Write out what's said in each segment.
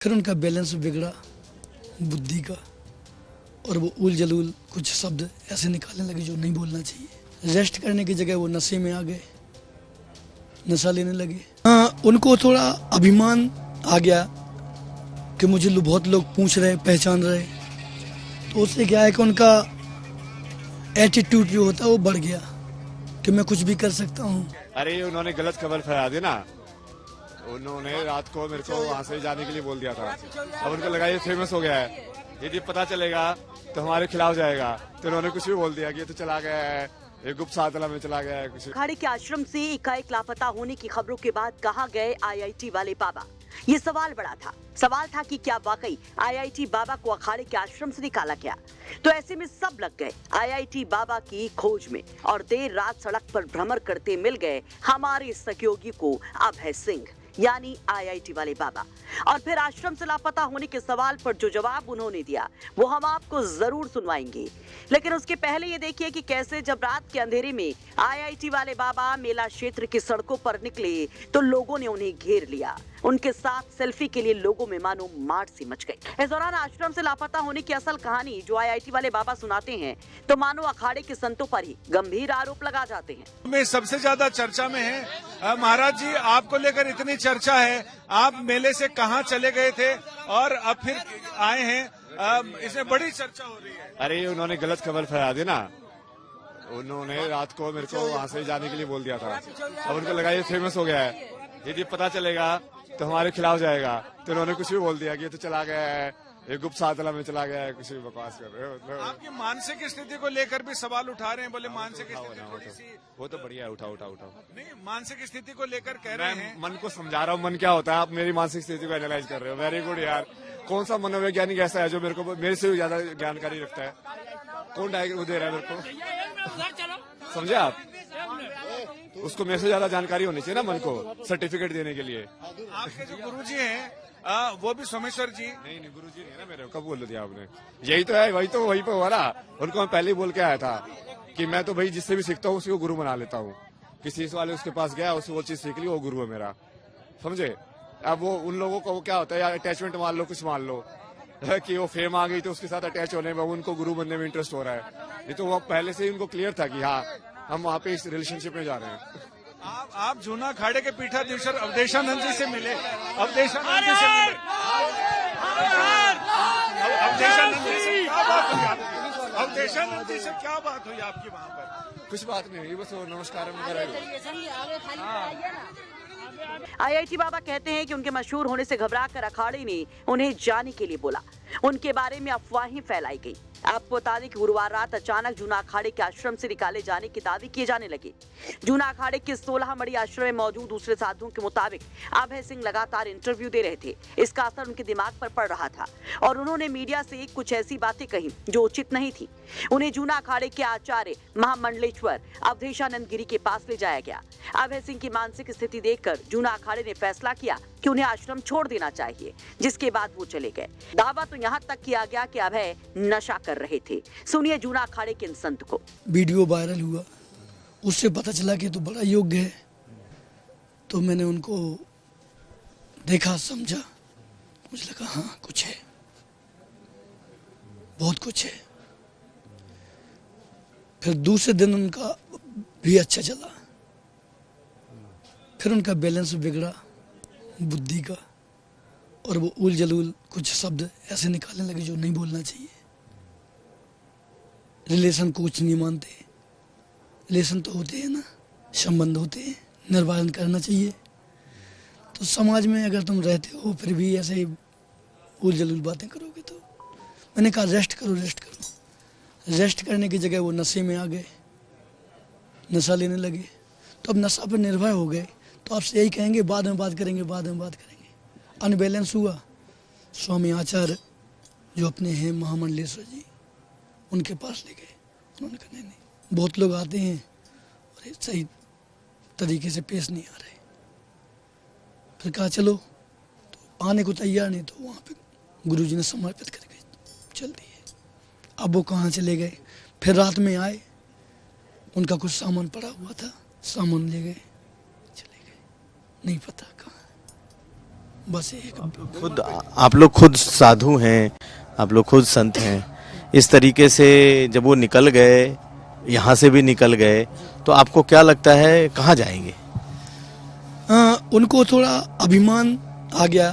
फिर उनका बैलेंस बिगड़ा बुद्धि का और वो उल जलूल कुछ शब्द ऐसे निकालने लगे जो नहीं बोलना चाहिए। रेस्ट करने की जगह वो नशे में आ गए, नशा लेने लगे। उनको थोड़ा अभिमान आ गया कि मुझे बहुत लोग पूछ रहे, पहचान रहे, तो उससे क्या है कि उनका एटीट्यूड जो होता है वो बढ़ गया कि मैं कुछ भी कर सकता हूँ। अरे उन्होंने गलत खबर फैला दी ना, उन्होंने रात को मेरे को वहाँ से जाने के लिए बोल दिया था। अब उनको लगा ये फेमस हो गया है, यदि पता चलेगा तो हमारे खिलाफ जाएगा, तो उन्होंने कुछ भी बोल दिया कि ये तो चला गया है, ये गुप्त साधना में चला गया है। कुछ अखाड़े के आश्रम से एकाएक लापता होने की खबरों के बाद कहाँ गए आईआईटी वाले बाबा, ये सवाल बड़ा था। सवाल था कि क्या वाकई आईआईटी बाबा को अखाड़े के आश्रम से निकाला गया। तो ऐसे में सब लग गए आईआईटी बाबा की खोज में और देर रात सड़क पर भ्रमण करते मिल गए हमारे सहयोगी को अभय सिंह, यानी आईआईटी वाले बाबा। और फिर आश्रम से लापता होने के सवाल पर जो जवाब उन्होंने दिया वो हम आपको जरूर सुनवाएंगे। लेकिन उसके पहले ये देखिए कि कैसे जब रात के अंधेरे में आईआईटी वाले बाबा मेला क्षेत्र की सड़कों पर निकले तो लोगों ने उन्हें घेर लिया। उनके साथ सेल्फी के लिए लोगों में मानो मार सी मच गई। इस दौरान आश्रम से लापता होने की असल कहानी जो आईआईटी वाले बाबा सुनाते हैं तो मानो अखाड़े के संतों पर ही गंभीर आरोप लगा जाते हैं। में सबसे ज्यादा चर्चा में है महाराज जी, आपको लेकर इतनी चर्चा है, आप मेले से कहाँ चले गए थे और अब फिर आए हैं, इसमें बड़ी चर्चा हो रही है। अरे उन्होंने गलत खबर फैला दी ना, उन्होंने रात को मेरे को वहाँ से जाने के लिए बोल दिया था। अब उनको लगा ये फेमस हो गया है, यदि पता चलेगा तो हमारे खिलाफ जाएगा, तो उन्होंने कुछ भी बोल दिया कि ये तो चला गया है, ये गुप्त साधना में चला गया है। कुछ भी बकवास कर रहे हो। आपकी मानसिक स्थिति को लेकर भी सवाल उठा रहे हैं, बोले मानसिक स्थिति थोड़ी सी, वो तो बढ़िया है, उठाओ उठाओ उठाओ। नहीं, मानसिक स्थिति को लेकर कह रहे हैं। मन को समझा रहा हूँ, मन क्या होता है, आप मेरी मानसिक स्थिति को एनालाइज कर रहे हो। वेरी गुड यार, कौन सा मनोवैज्ञानिक ऐसा है जो मेरे से ज्यादा जानकारी रखता है? कौन डायग्राम दे रहा है मेरे को, समझे आप? उसको मेरे से ज्यादा जानकारी होनी चाहिए ना मन को सर्टिफिकेट देने के लिए। आपके जो गुरुजी हैं वो भी सोमेश्वर जी? नहीं गुरुजी नहीं है ना मेरे, कब बोल दिया आपने? यही तो है, वही पे हुआ ना। उनको मैं पहले ही बोल के आया था कि मैं तो भाई जिससे भी सीखता हूँ उसी को गुरु बना लेता हूँ। किसी वाले उसके पास गया, उससे वो चीज सीख ली, वो गुरु है मेरा, समझे? अब वो उन लोगों को क्या होता है यार, अटैचमेंट मान लो, कुछ मान लो कि वो फेम आ गई तो उसके साथ अटैच होने में उनको गुरु बनने में इंटरेस्ट हो रहा है। ये तो वो पहले से ही उनको क्लियर था कि हाँ हम वहाँ पे इस रिलेशनशिप में जा रहे हैं। आप जूना अखाड़े के पीठाधीश्वर अवधेशानंद जी से मिले, अवधेशानंद जी से मिले, अवधेशानंद जी से क्या बात हुई आपकी? अवधेशानंद जी से क्या बात हुई आपकी वहाँ पर? कुछ बात नहीं हुई, बस नमस्कार वगैरह। आईआईटी बाबा कहते हैं कि उनके मशहूर होने से घबराकर अखाड़े ने उन्हें जाने के लिए बोला। उनके बारे में अफवाहें फैलाई गई। आपको बता दें कि गुरुवार रात अचानक जूना अखाड़े के आश्रम से निकाले जाने के दावे किए जाने लगे। जूना अखाड़े के 16 मड़ी आश्रम में मौजूद दूसरे साधुओं के मुताबिक अभय सिंह लगातार इंटरव्यू दे रहे थे। इसका असर उनके दिमाग पर पड़ रहा था और उन्होंने मीडिया से कुछ ऐसी बातें कही जो उचित नहीं थी। उन्हें जूना अखाड़े के आचार्य महामंडलेश्वर अवधेशानंद गिरी के पास ले जाया गया। अभय सिंह की मानसिक स्थिति देखकर जूना अखाड़े ने फैसला किया कि उन्हें आश्रम छोड़ देना चाहिए, जिसके बाद वो चले गए। दावा तो यहाँ तक किया गया कि अभय नशा कर रहे थे। सुनिए जूना अखाड़े के इन संत को। वीडियो वायरल हुआ, उससे पता चला कि तो बड़ा योग्य है, तो मैंने उनको देखा, समझा, मुझे लगा हाँ कुछ है, बहुत कुछ है। फिर दूसरे दिन उनका भी अच्छा चला, फिर उनका बैलेंस बिगड़ा बुद्धि का और वो उल जलूल कुछ शब्द ऐसे निकालने लगे जो नहीं बोलना चाहिए। रिलेशन को कुछ नहीं मानते। रिलेशन तो होते हैं ना, संबंध होते हैं, निर्वाहन करना चाहिए। तो समाज में अगर तुम रहते हो फिर भी ऐसे ही उल जलूल बातें करोगे तो मैंने कहा रेस्ट करो, रेस्ट करो। रेस्ट करने की जगह वो नशे में आ गए, नशा लेने लगे। तो अब नशा पर निर्भर हो गए तो आपसे यही कहेंगे बाद में बात करेंगे, बाद में बात करेंगे। अनबैलेंस हुआ। स्वामी आचार्य जो अपने हैं महामंडलेश्वर जी, उनके पास ले गए। उन्होंने कहा नहीं, बहुत लोग आते हैं और सही तरीके से पेश नहीं आ रहे। फिर कहा चलो, तो आने को तैयार नहीं, तो वहाँ पे गुरुजी ने समर्पित करके चल दिए। अब वो कहाँ चले गए? फिर रात में आए, उनका कुछ सामान पड़ा हुआ था, सामान ले गए, चले गए, नहीं पता कहाँ। बस एक खुद आप लोग खुद साधु हैं, आप लोग खुद संत हैं, इस तरीके से जब वो निकल गए, यहाँ से भी निकल गए, तो आपको क्या लगता है कहाँ जाएंगे? उनको थोड़ा अभिमान आ गया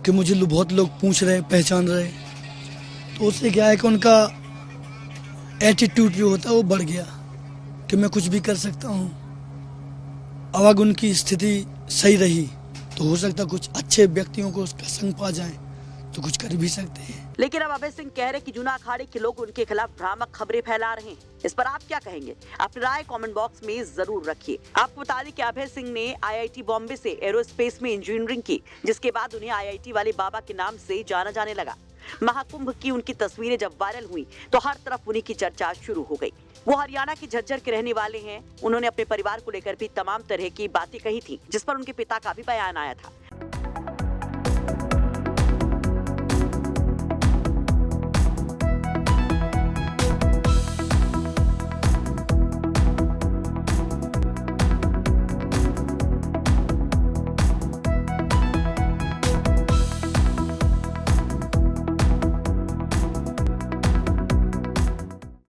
कि मुझे बहुत लोग पूछ रहे, पहचान रहे, तो उससे क्या है कि उनका एटीट्यूड जो होता है वो बढ़ गया कि मैं कुछ भी कर सकता हूँ। अब अगर उनकी स्थिति सही रही तो हो सकता कुछ अच्छे व्यक्तियों को उसका संग पा जाए तो कुछ कर भी सकते हैं। लेकिन अब अभय सिंह कह रहे कि जूना अखाड़े के लोग उनके खिलाफ भ्रामक खबरें फैला रहे हैं। इस पर आप क्या कहेंगे? अपनी राय कमेंट बॉक्स में जरूर रखिए। आपको बता दें कि अभय सिंह ने आईआईटी बॉम्बे से एरोस्पेस में इंजीनियरिंग की, जिसके बाद उन्हें आईआईटी वाले बाबा के नाम से जाना जाने लगा। महाकुंभ की उनकी तस्वीरें जब वायरल हुई तो हर तरफ उन्हीं की चर्चा शुरू हो गई। वो हरियाणा के झज्जर के रहने वाले हैं। उन्होंने अपने परिवार को लेकर भी तमाम तरह की बातें कही थी, जिस पर उनके पिता का भी बयान आया था।